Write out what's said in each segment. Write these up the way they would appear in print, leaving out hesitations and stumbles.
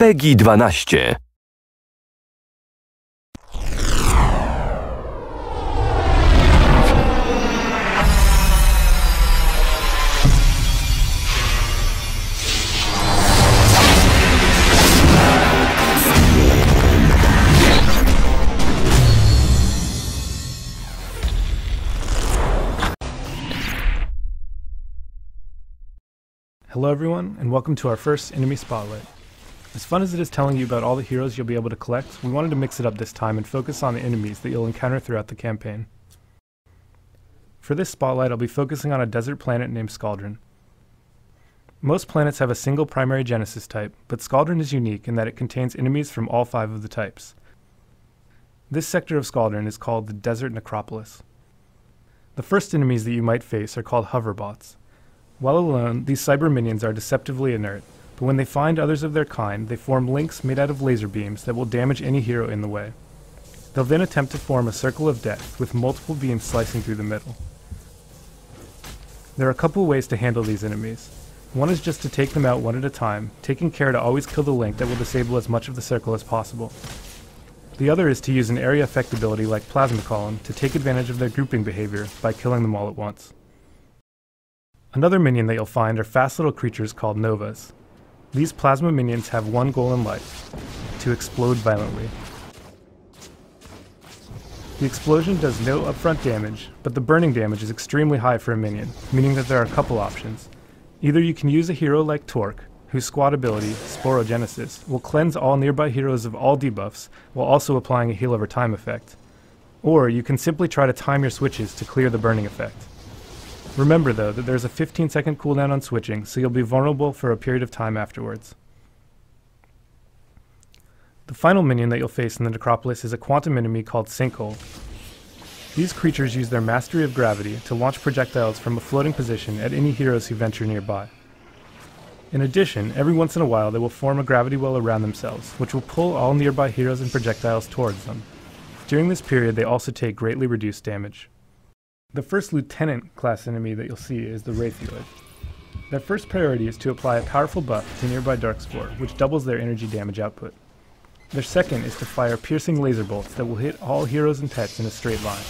PEGI 12. Hello everyone, and welcome to our first enemy spotlight. As fun as it is telling you about all the heroes you'll be able to collect, we wanted to mix it up this time and focus on the enemies that you'll encounter throughout the campaign. For this spotlight, I'll be focusing on a desert planet named Scaldron. Most planets have a single primary genesis type, but Scaldron is unique in that it contains enemies from all 5 of the types. This sector of Scaldron is called the Desert Necropolis. The first enemies that you might face are called hoverbots. While alone, these cyber minions are deceptively inert, but when they find others of their kind, they form links made out of laser beams that will damage any hero in the way. They'll then attempt to form a circle of death, with multiple beams slicing through the middle. There are a couple ways to handle these enemies. One is just to take them out one at a time, taking care to always kill the link that will disable as much of the circle as possible. The other is to use an area effect ability like Plasma Column to take advantage of their grouping behavior by killing them all at once. Another minion that you'll find are fast little creatures called Novas. These plasma minions have one goal in life: to explode violently. The explosion does no upfront damage, but the burning damage is extremely high for a minion, meaning that there are a couple options. Either you can use a hero like Torque, whose squad ability, Sporogenesis, will cleanse all nearby heroes of all debuffs while also applying a heal over time effect. Or you can simply try to time your switches to clear the burning effect. Remember though that there's a 15-second cooldown on switching, so you'll be vulnerable for a period of time afterwards. The final minion that you'll face in the Necropolis is a quantum enemy called Sinkhole. These creatures use their mastery of gravity to launch projectiles from a floating position at any heroes who venture nearby. In addition, every once in a while they will form a gravity well around themselves, which will pull all nearby heroes and projectiles towards them. During this period they also take greatly reduced damage. The first Lieutenant class enemy that you'll see is the Wraithioid. Their first priority is to apply a powerful buff to nearby Darkspore, which doubles their energy damage output. Their second is to fire piercing laser bolts that will hit all heroes and pets in a straight line.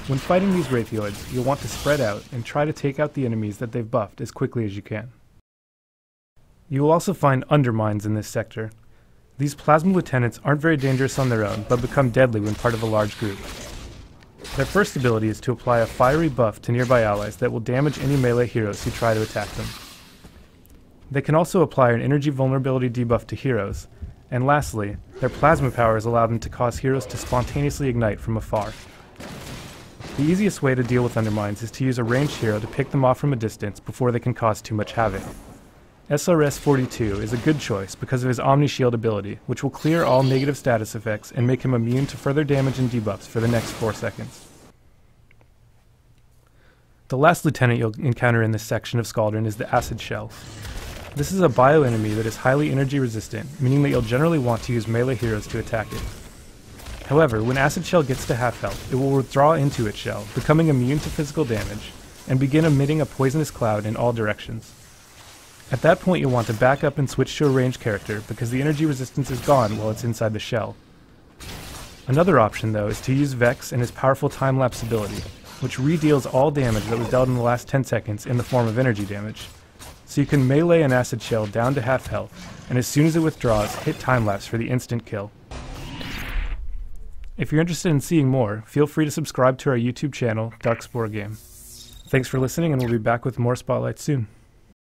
When fighting these Wraithioids, you'll want to spread out and try to take out the enemies that they've buffed as quickly as you can. You will also find Undermines in this sector. These Plasma Lieutenants aren't very dangerous on their own, but become deadly when part of a large group. Their first ability is to apply a fiery buff to nearby allies that will damage any melee heroes who try to attack them. They can also apply an energy vulnerability debuff to heroes, and lastly, their plasma powers allow them to cause heroes to spontaneously ignite from afar. The easiest way to deal with Undermines is to use a ranged hero to pick them off from a distance before they can cause too much havoc. SRS-42 is a good choice because of his Omni Shield ability, which will clear all negative status effects and make him immune to further damage and debuffs for the next 4 seconds. The last lieutenant you'll encounter in this section of Scaldron is the Acid Shell. This is a bio enemy that is highly energy resistant, meaning that you'll generally want to use melee heroes to attack it. However, when Acid Shell gets to half health, it will withdraw into its shell, becoming immune to physical damage, and begin emitting a poisonous cloud in all directions. At that point you'll want to back up and switch to a ranged character because the energy resistance is gone while it's inside the shell. Another option though is to use Vex and his powerful time-lapse ability, which re-deals all damage that was dealt in the last 10 seconds in the form of energy damage. So you can melee an Acid Shell down to half health, and as soon as it withdraws, hit time-lapse for the instant kill. If you're interested in seeing more, feel free to subscribe to our YouTube channel, Darkspore Game. Thanks for listening, and we'll be back with more spotlights soon.